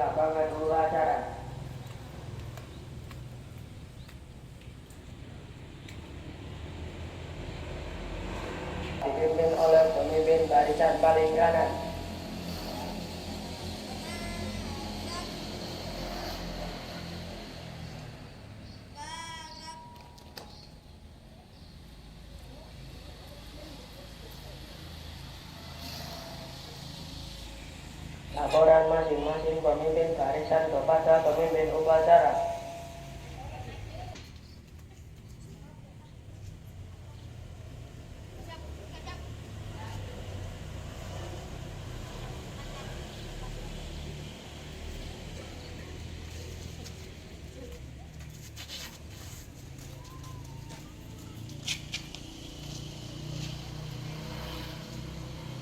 lapangan upacara. Dipimpin oleh pemimpin barisan paling kanan. Laporan masing-masing pemimpin barisan kepada pemimpin upacara.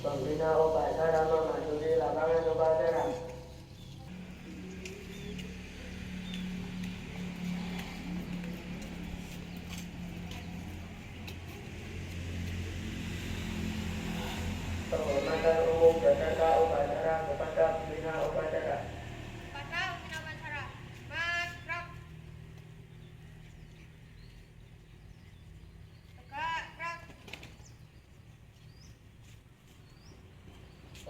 Pembina upacara memasuki lapangan upacara. Penghormatan umum beserta upacara kepada pembina upacara. Kepada pembina upacara, Mas Tegak, gerak.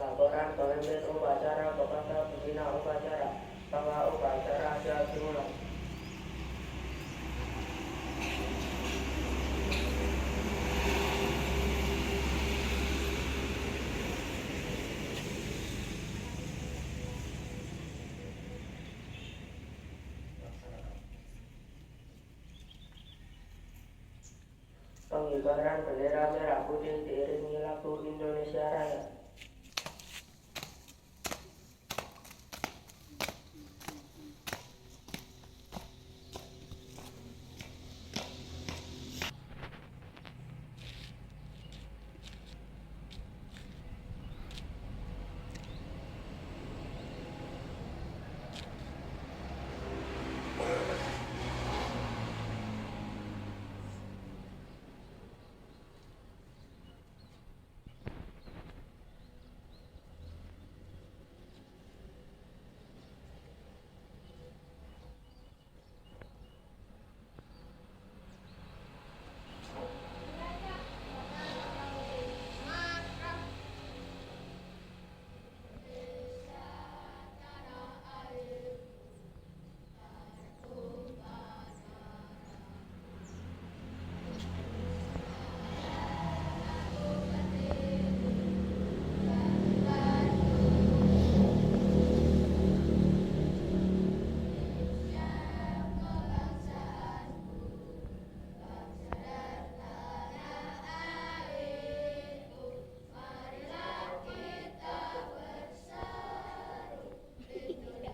Laporan pemimpin upacara kepada pembina upacara bahwa upacara sudah dimulai. Pengibaran bendera merah putih diiringi lagu Indonesia Raya.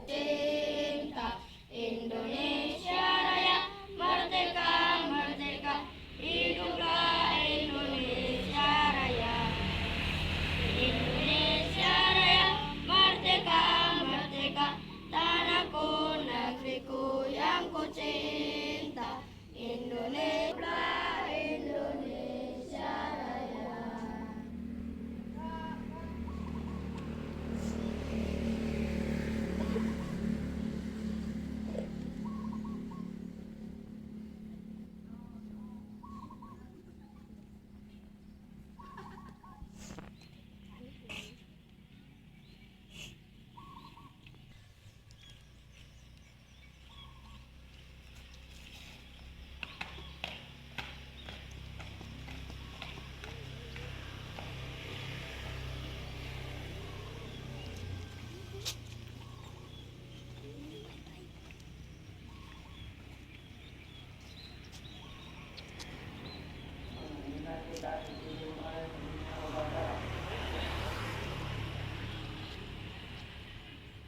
Cinta Indonesia Raya, merdeka, merdeka, hiduplah Indonesia Raya. Indonesia Raya, merdeka, merdeka, tanahku, negeriku yang ku cinta. Indonesia, Indonesia Raya.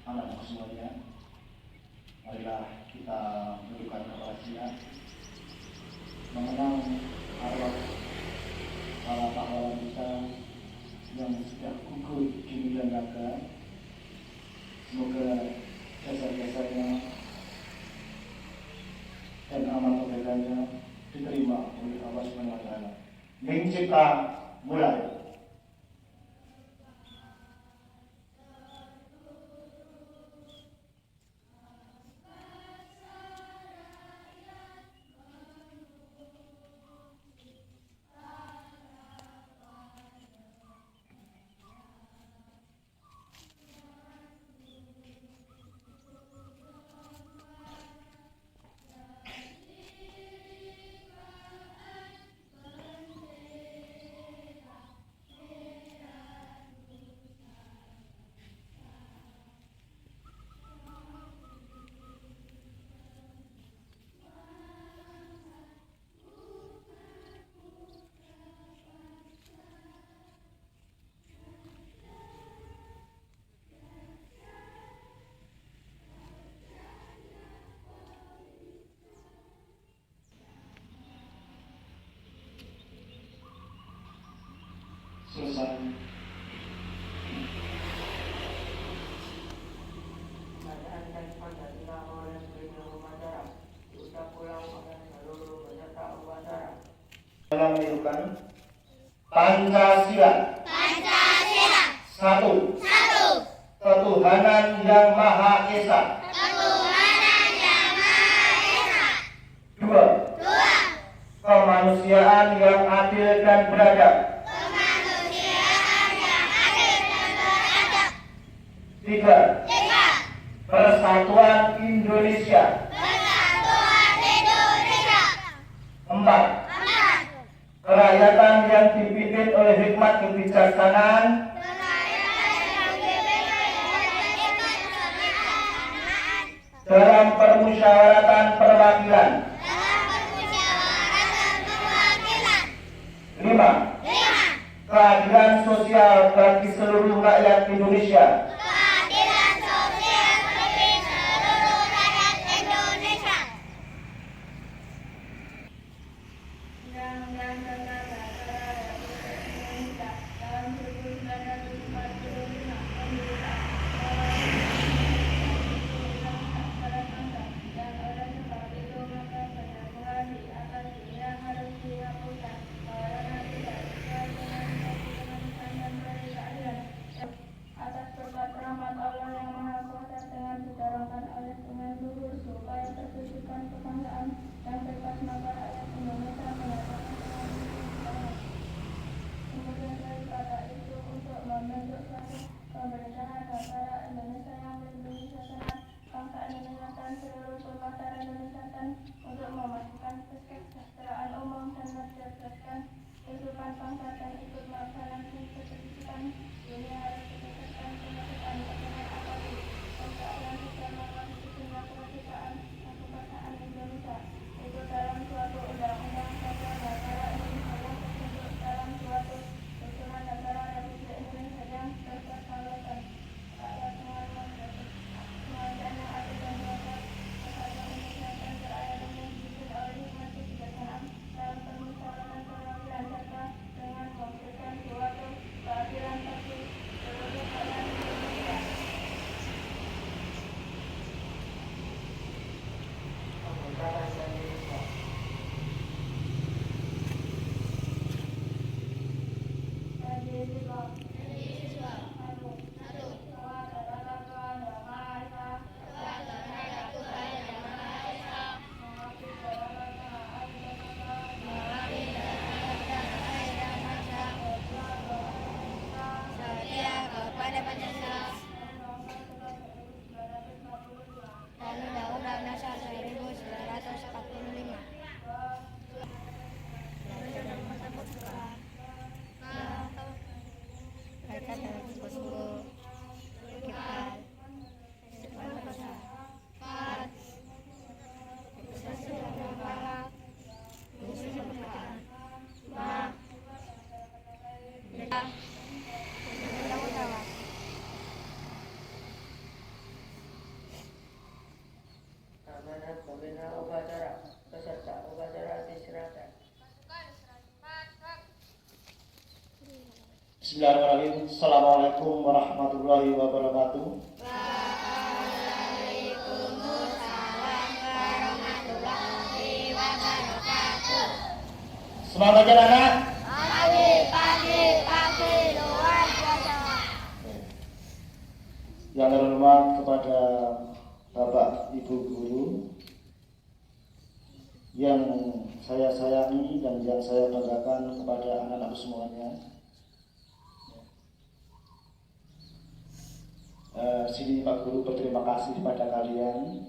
Anak semuanya, marilah kita mendudukan kepastian mengenang arwah para pahlawan kita yang sudah gugur di medan raga. Semoga jasa-jasanya dan amal kebaikannya diterima oleh Allah Subhanahu wa Ta'ala. Ning Cipta mulai. Selesai. Bacaan teks Pancasila oleh pimpinan upacara diucap ulang oleh seluruh peserta upacara. Dalam menirukan Pancasila. Pancasila. Satu. Satu. Ketuhanan yang Maha Esa. Ketuhanan yang Maha Esa. Dua. Dua. Kemanusiaan yang adil dan beradab. Kemanusiaan yang adil dan beradab. Tiga. Tiga. Persatuan Indonesia. Persatuan Indonesia. Empat. Empat. Kerakyatan yang dipimpin oleh hikmat kebijaksanaan dalam permusyawaratan perwakilan. Lima. Keadilan sosial bagi seluruh rakyat Indonesia. Keadilan sosial bagi seluruh rakyat Indonesia. Undang-Undang tentang Negara Republik Indonesia tahun 1945 memberikan dan oleh sebab itu maka penangguhan di atas ini yang harus dihapuskan karena tidak sesuai dengan kemanusiaan dan keadilan. Atas berkat rahmat Allah yang Maha Kuasa dengan didorongkan oleh sungai luhur supaya terwujudkan kebanggaan dan bebas maka rakyat Indonesia menyatakan dengan ini. Kemudian daripada itu untuk membentuk suatu pemerintahan negara Indonesia yang melindungi segenap bangsa Indonesia dan seluruh pemasyarakat Indonesia dan untuk memastikan kesejahteraan umum dan mencerdaskan kehidupan bangsa dan ikut melaksanakan ketertiban dunia harus berdasarkan kemerdekaan dengan apapun keadaan sosial maupun sejumlah kemerdekaan dan kebangsaan Indonesia itu dalam suatu undang-undang tata negara Indonesia yang terbentuk dalam suatu susunan negara Republik Indonesia yang berkedaulatan rakyat dengan kemanusiaan yang adil dan beradab, persatuan Indonesia dan keadilan yang dipimpin oleh hikmat kebijaksanaan dalam permusyawaratan perwakilan serta dengan memberikan suatu keadilan bagi seluruh rakyat Indonesia. Pemerintahan Indonesia. Setia kepada Pancasila dan Undang-Undang Dasar 1945. Mereka dalam sungguh-sungguh kita kehidupan bangsa. Empat. Sesuai dengan para misi kemerdekaan. Lima. Mereka bertanggung jawab. Amanat pembina upacara peserta upacara diserahkan. Bismillahirrahmanirrahim. Assalamualaikum warahmatullahi wabarakatuh. Waalaikumsalam warahmatullahi wabarakatuh. Semangat aja anak. Pagi luar biasa. Yang terhormat kepada Bapak Ibu Guru yang saya sayangi dan yang saya banggakan kepada anak-anak semuanya. Sini Pak Guru berterima kasih kepada kalian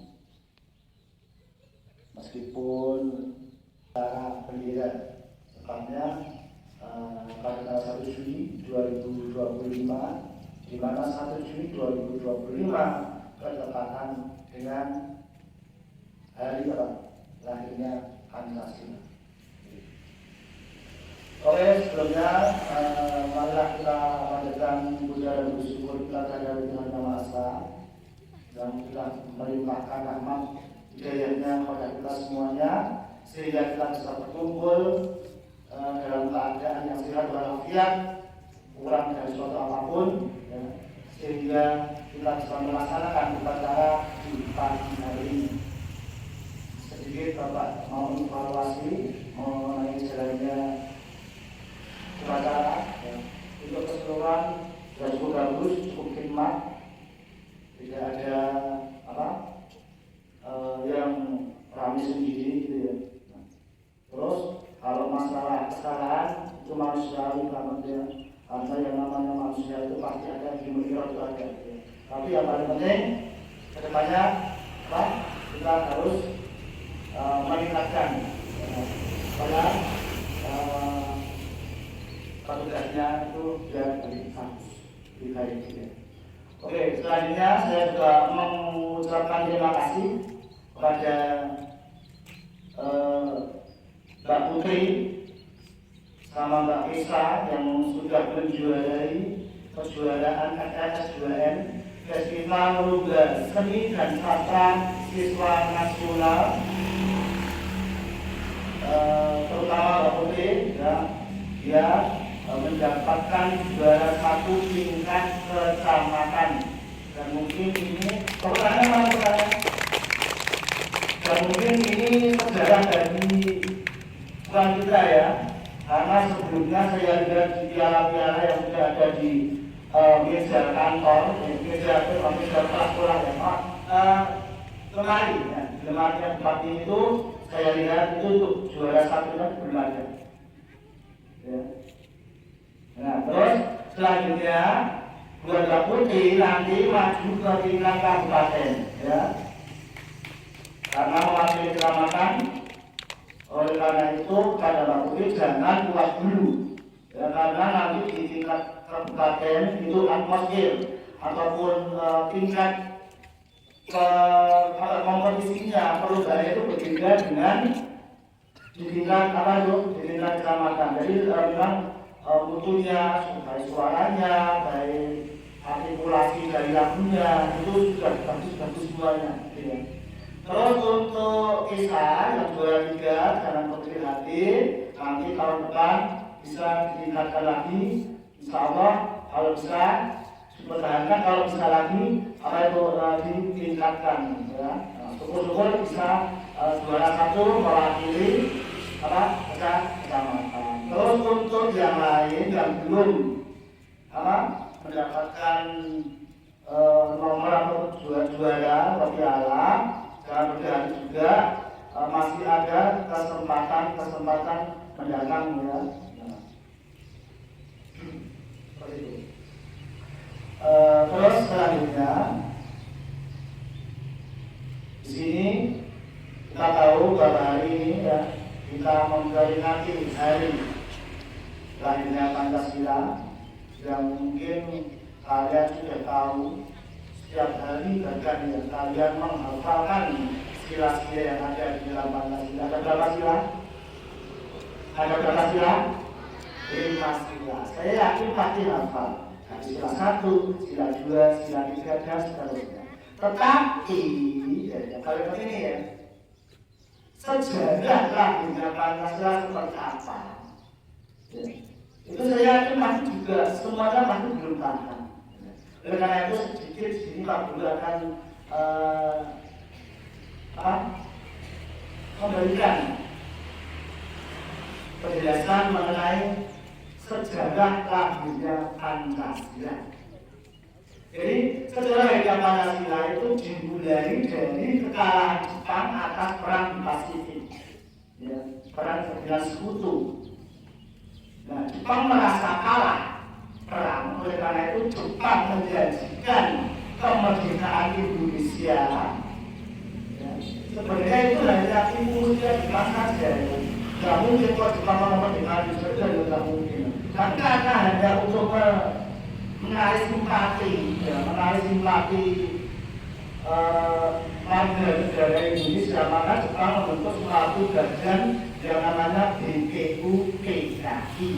meskipun cara pendirian tepatnya pada tanggal 1 Juli 2025 di mana 1 Juli 2025 bertepatan dengan hari lahirnya Pancasila. Oke, sebelumnya marilah kita panjatkan puja dan bersyukur kita kepada Tuhan Yang Maha Esa dan kita melimpahkan rahmat hidayahnya kepada kita semuanya sehingga kita bisa berkumpul dalam keadaan yang sehat walafiat kurang dari suatu apapun, ya, sehingga kita bisa melaksanakan upacara di pagi hari ini. Sedikit Bapak mau evaluasi mengenai jalannya upacara, ya. Untuk keseluruhan sudah cukup bagus, cukup khidmat, tidak ada yang ramai sendiri gitu ya. Nah, terus kalau masalah kesalahan itu manusiawi banget ya, karena yang namanya manusia itu pasti ada di mengira itu ada. Ya. Tapi yang paling penting kedepannya kita harus meningkatkan supaya petugasnya itu biar lebih bagus, lebih baik. Ya. Oke, selanjutnya saya juga mengucapkan terima kasih kepada Mbak Putri sama Mbak Esa yang sudah menjuarai kejuaraan KKS2N Festival Lomba Seni dan Sastra Siswa Nasional, terutama Mbak Putri ya, dia mendapatkan juara 1 tingkat kecamatan, dan mungkin ini dan mungkin ini sejarah dari bukan kita ya, karena sebelumnya saya lihat di piala-piala yang sudah ada di meja kantor, meja kelas sekolah ya Pak, lemari ya, di lemari yang tempat ini itu saya lihat itu untuk juara 1 kan belum ada ya. Nah, terus selanjutnya buat Mbak Putri nanti maju ke tingkat kabupaten ya, karena mewakili kecamatan. Oleh karena itu pada Mbak Putri jangan puas dulu ya, karena nanti di tingkat kabupaten itu atmosfer ataupun tingkat kompetisinya perubahan itu berbeda dengan di tingkat di tingkat kecamatan. Jadi memang mutunya, baik suaranya, baik artikulasi dari lagunya itu sudah bagus semuanya. Ya. Terus untuk Isa yang juara 3 jangan berkecil hati, nanti tahun depan bisa ditingkatkan lagi, insya Allah kalau bisa dipertahankan, kalau bisa lagi ditingkatkan. Ya. Nah, syukur-syukur bisa juara 1 mewakili kecamatan. Terus untuk yang lain yang belum mendapatkan nomor atau juara atau piala, jangan berhati juga, masih ada kesempatan mendatang ya. Nah, seperti itu. Terus selanjutnya di sini kita tahu bahwa hari ini ya kita memperingati hari lahirnya Pancasila, yang mungkin kalian sudah tahu setiap hari bahkan ya kalian menghafalkan sila-sila yang ada di dalam Pancasila. Ada berapa sila? Ada berapa sila? 5 sila. Saya yakin pasti hafal. Sila 1, sila 2, sila 3 dan seterusnya. Tetapi ya, kalian begini ya, sejarah lahirnya Pancasila seperti apa? Ya. Itu saya yakin masih juga semuanya masih belum paham. Oleh karena itu sedikit sini Pak Guru akan memberikan penjelasan mengenai sejarah lahirnya Pancasila. Jadi sejarah lahirnya Pancasila itu dimulai dari kekalahan Jepang atas perang di Pasifik, ya, perang dengan sekutu. Nah, Jepang merasa kalah perang, oleh karena itu Jepang menjanjikan kemerdekaan Indonesia. Ya, sebenarnya itu hanya impulsnya Jepang saja. Tidak mungkin kalau Jepang memerdekakan Indonesia, tidak mungkin. Dan karena hanya untuk menarik simpati, ya, menarik simpati warga negara Indonesia, maka Jepang membentuk suatu badan yang namanya BPUPKI,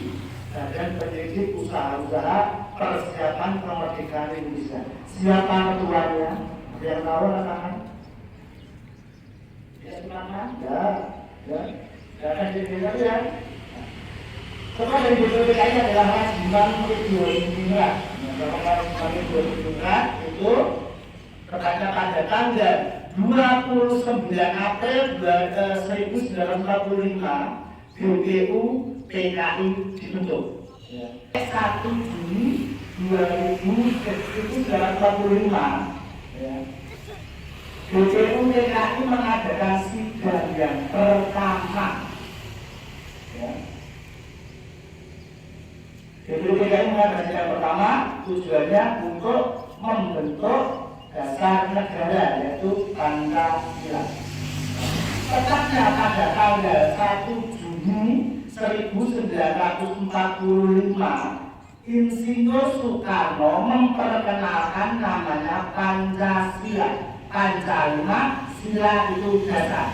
Badan Penyelidik Usaha-Usaha Persiapan Kemerdekaan Indonesia. Siapa ketuanya? Ada yang tahu rekan? Ya, ya, ya, ya, ya, Setelah dari BPPKI adalah Rajimang Ridwan itu terbaca pada tanggal 29 April 1945 BPU PKI dibentuk. 1 Juni 1945 BPU PKI mengadakan sidang yang pertama. BPU PKI mengadakan sidang pertama tujuannya untuk membentuk dasar negara, yaitu Pancasila. Tepatnya pada tanggal 1 Juni 1945, Insinyur Soekarno memperkenalkan namanya Pancasila. Pancalima, sila itu dasar.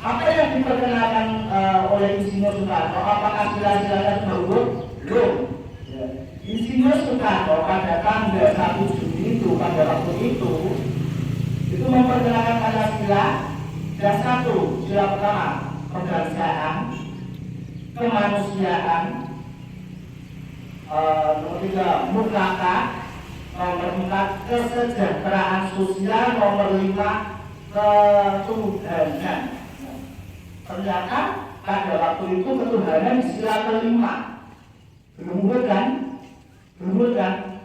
Apa yang diperkenalkan oleh Insinyur Soekarno? Apakah sila-silanya tersebut? Belum. Insinyur Soekarno pada tanggal 1 Juni itu, pada waktu itu memperkenalkan Pancasila dan satu, sila pertama, kebangsaan, kemanusiaan, nomor 3, mutlaka, nomor 4, kesejahteraan sosial, nomor 5, ketuhanan. Ternyata pada waktu itu ketuhanan di sila kelima. Belum kan?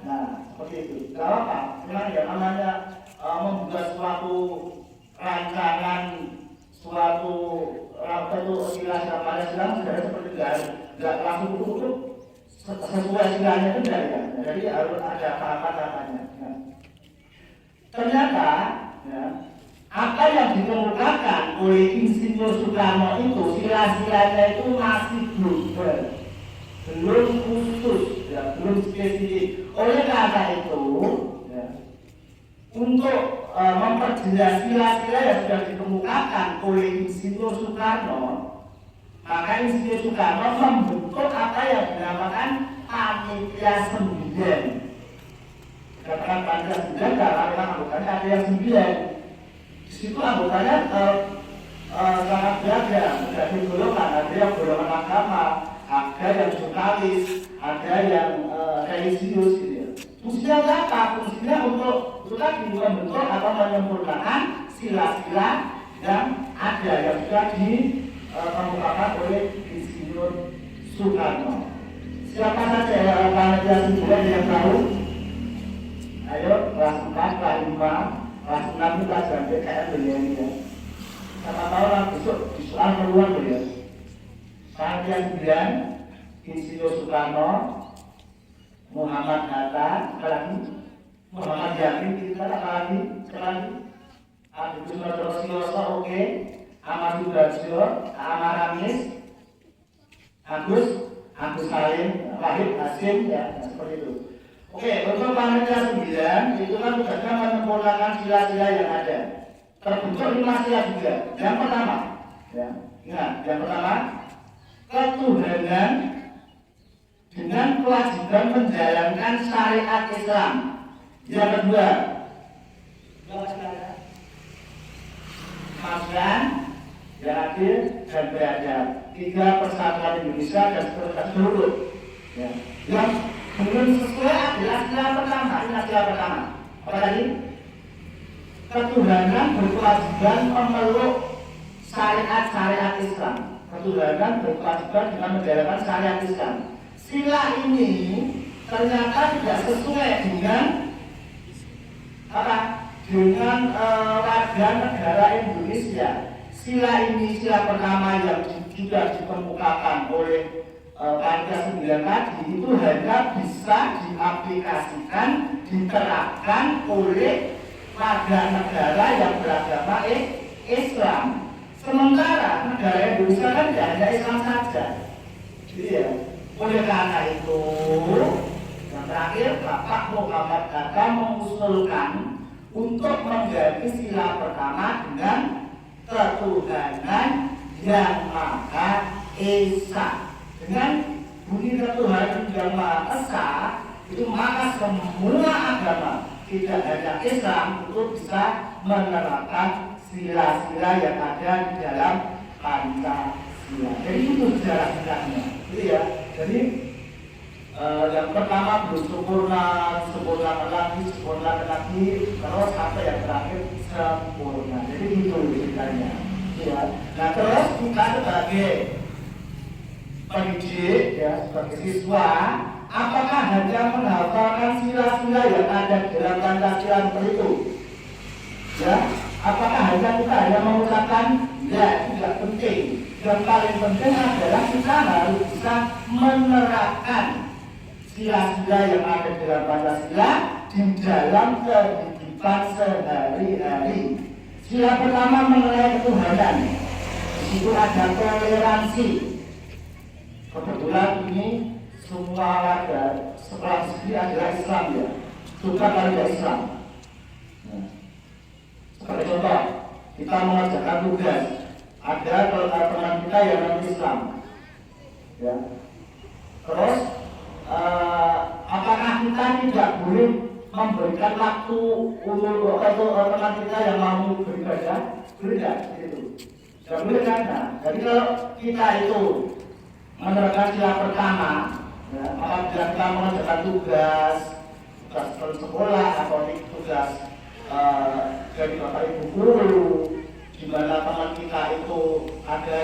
Nah, seperti itu. Tidak apa, memang ya namanya membuat suatu rancangan, suatu sila Pancasila sebenarnya seperti tidak langsung utuh sesuai silanya itu tidak ya. Jadi harus ada tahapan-tahapannya. Ternyata apa yang dikemukakan oleh Insinyur Soekarno itu sila-silanya itu masih belum khusus, belum spesifik. Oleh karena itu, untuk memperjelas sila-sila yang sudah dikemukakan oleh Insinyur Soekarno, maka Insinyur Soekarno membentuk apa yang dinamakan Panitia 9. Katakan Panitia 9 karena memang anggotanya ada yang 9. Di situ anggotanya sangat beragam, sudah digolongkan, ada yang golongan agama, ada yang jurnalis, ada yang religius gitu ya. Fungsinya apa? Fungsinya untuk tadi membentuk atau menyempurnakan sila-sila yang ada yang sudah dikemukakan oleh Insinyur Soekarno. Siapa saja yang Panitia 9 yang tahu? Ayo, kelas 4, kelas 5, kelas 6 itu pelajaran PKN beliau ini ya. Siapa tahu lah besok di soal keluar beliau. Panitia 9, Insinyur Soekarno, Muhammad Hatta, sekali Muhammad Yakin, kita lagi, sekali Agus Notrosioso, oke, Ahmad Sudarjo, Ahmad Ramis, Agus Salim, Wahid Hasim, ya, seperti itu. Oke, untuk Panitia 9 itu kan tugasnya menyempurnakan sila-sila yang ada. Terbentuk 5 sila juga. Yang pertama, ya, ingat, yang pertama, ketuhanan dengan kewajiban menjalankan syariat Islam. Yang kedua, kemanusiaan yang adil dan beradab. 3, persatuan Indonesia dan seluruh. Ya. Yang belum sesuai adalah sila pertama. Ini sila pertama. Apa tadi? Ketuhanan berkewajiban memeluk syariat Islam. Ketuhanan berkewajiban dengan menjalankan syariat Islam. Sila ini ternyata tidak sesuai dengan apa? Dengan warga negara Indonesia. Sila ini, sila pertama yang juga dikemukakan oleh Panitia 9 tadi itu hanya bisa diaplikasikan, diterapkan oleh warga negara yang beragama Islam. Sementara negara Indonesia kan tidak hanya Islam saja. Jadi ya, oleh karena itu, yang terakhir Bapak Muhammad Hatta mengusulkan untuk mengganti sila pertama dengan ketuhanan yang Maha Esa. Dengan bunyi ketuhanan yang Maha Esa itu maka semua agama, tidak hanya Islam, itu bisa menerapkan sila-sila yang ada di dalam Pancasila. Ya, jadi itu sejarah silanya, gitu ya. Jadi yang pertama belum sempurnakan lagi, terus sampai yang terakhir sempurna. Jadi itu ceritanya. Ya. Nah terus kita sebagai pendidik, ya, sebagai siswa, apakah hanya menghafalkan sila-sila yang ada di dalam Pancasila seperti itu? Ya, apakah kita hanya mengucapkan? Ya, tidak penting. Yang paling penting adalah kita harus bisa menerapkan sila-sila yang ada di dalam Pancasila di dalam kehidupan sehari-hari. Sila pertama mengenai ketuhanan. Di situ ada toleransi. Kebetulan ini semua warga sekolah sini adalah Islam, ya. Suka pada Islam. Nah, sebagai contoh, kita mengerjakan tugas. Ada teman kita yang non Islam, ya. Terus apakah kita tidak boleh memberikan waktu untuk teman kita yang mau beribadah? Boleh tidak? Itu tidak boleh kan? Nah, jadi kalau kita itu menerapkan sila pertama, ya, apabila kita mengerjakan tugas sekolah atau tugas dari bapak ibu guru, di mana teman kita itu ada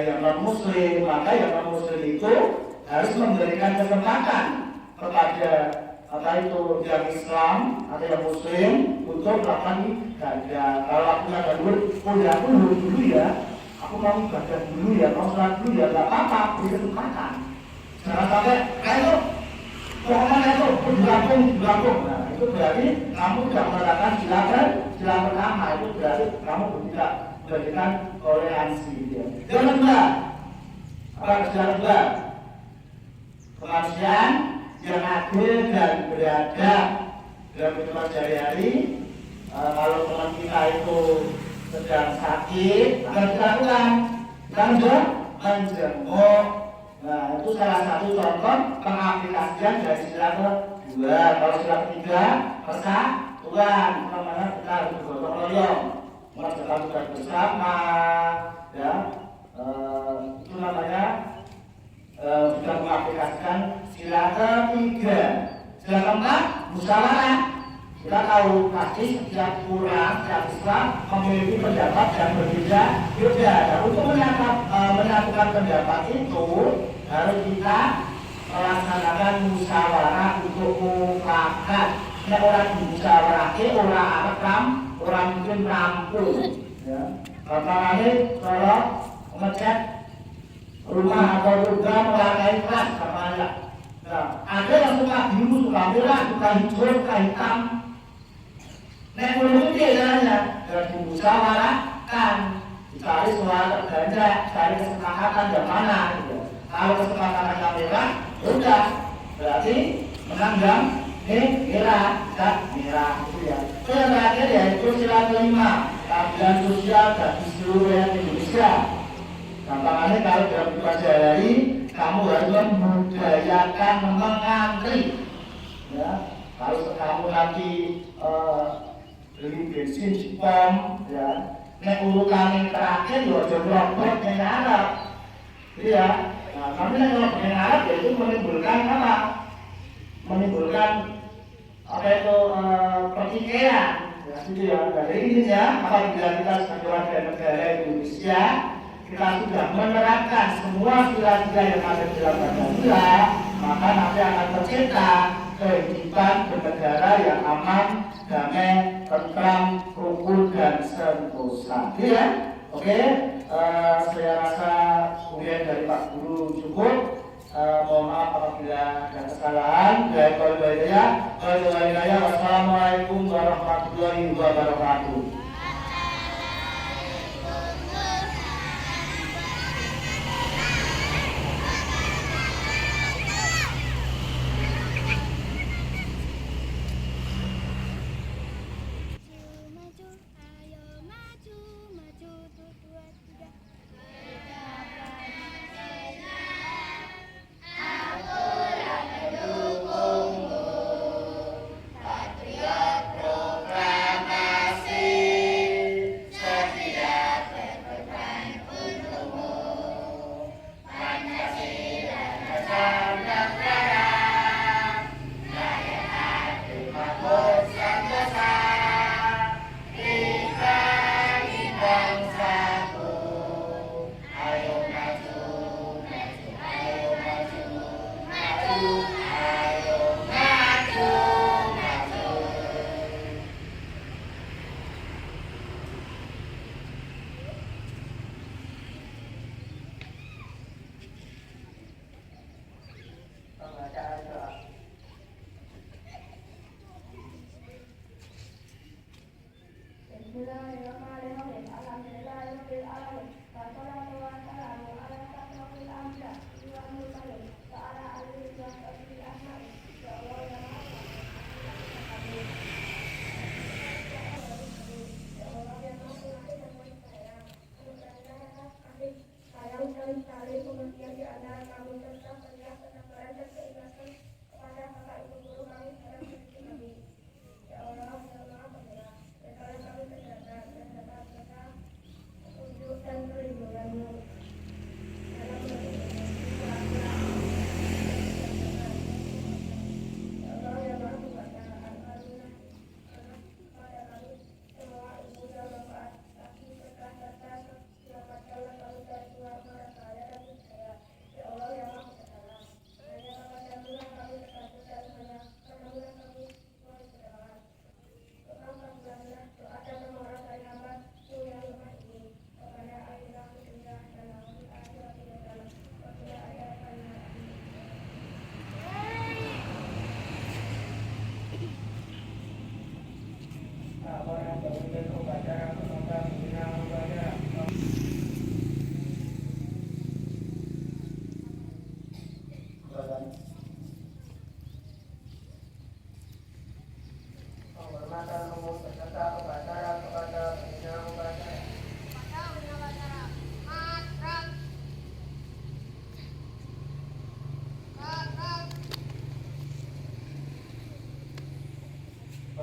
yang non muslim, maka yang non muslim itu harus memberikan kesempatan kepada yang Islam atau yang muslim untuk melakukan ibadah. Kalau waktunya aku dulu ya, aku mau ibadah dulu ya, mau sholat dulu ya, nggak apa-apa, beri kesempatan. Jangan sampai ayo pokoknya itu berlangsung. Nah, itu berarti kamu tidak menerapkan sila pertama, itu berarti kamu tidak memberikan toleransi. Ya. Yang kedua, sila kedua, kemanusiaan yang adil dan beradab dalam kehidupan sehari-hari. Kalau teman kita itu sedang sakit, akan dilakukan, kita menjenguk. Nah, itu salah satu contoh pengaplikasian dari sila kedua. Kalau sila ketiga, persatuan, namanya kita harus bergotong royong, mengerjakan tugas bersama, ya. Itu namanya sudah mengaplikasikan sila ketiga. Sila keempat, musyawarah. Kita tahu pasti setiap Islam memiliki pendapat yang berbeda. Dan untuk menyatukan pendapat itu harus kita melaksanakan musyawarah untuk mufakat. Nek orang musyawarah orang mungkin rampung. Ya. Contohnya kalau ngecat rumah atau juga mewarnai kelas sama. Nah, ada yang suka biru, suka merah, suka hijau, suka hitam. Nek menurut dia jalannya harus dimusyawarahkan, dicari suara terbanyak, cari kesepakatan yang mana gitu. Kalau kesepakatan yang merah, udah berarti menang yang merah, dan merah gitu ya. Yang terakhir yaitu sila kelima, keadilan sosial bagi seluruh rakyat Indonesia. Gampangnya kalau dalam kehidupan sehari-hari kamu harus membudayakan mengantri, ya. Kalau kamu nanti beli bensin di pom, ya, nek urutan yang terakhir ya aja merobot yang Arab, iya. Nah, kami nek merobot yang Arab yaitu menimbulkan apa? Menimbulkan pertikaian, ya, gitu ya. Jadi intinya apabila kita sebagai warga negara Indonesia kita sudah menerapkan semua sila-sila yang ada di dalam Pancasila, maka nanti akan tercipta kehidupan bernegara yang aman, damai, tentram, rukun dan sentosa. Ya, oke. Saya rasa kemudian dari Pak Guru cukup. Mohon maaf apabila ada kesalahan. Wassalamualaikum warahmatullahi wabarakatuh.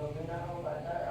pembinaan upacara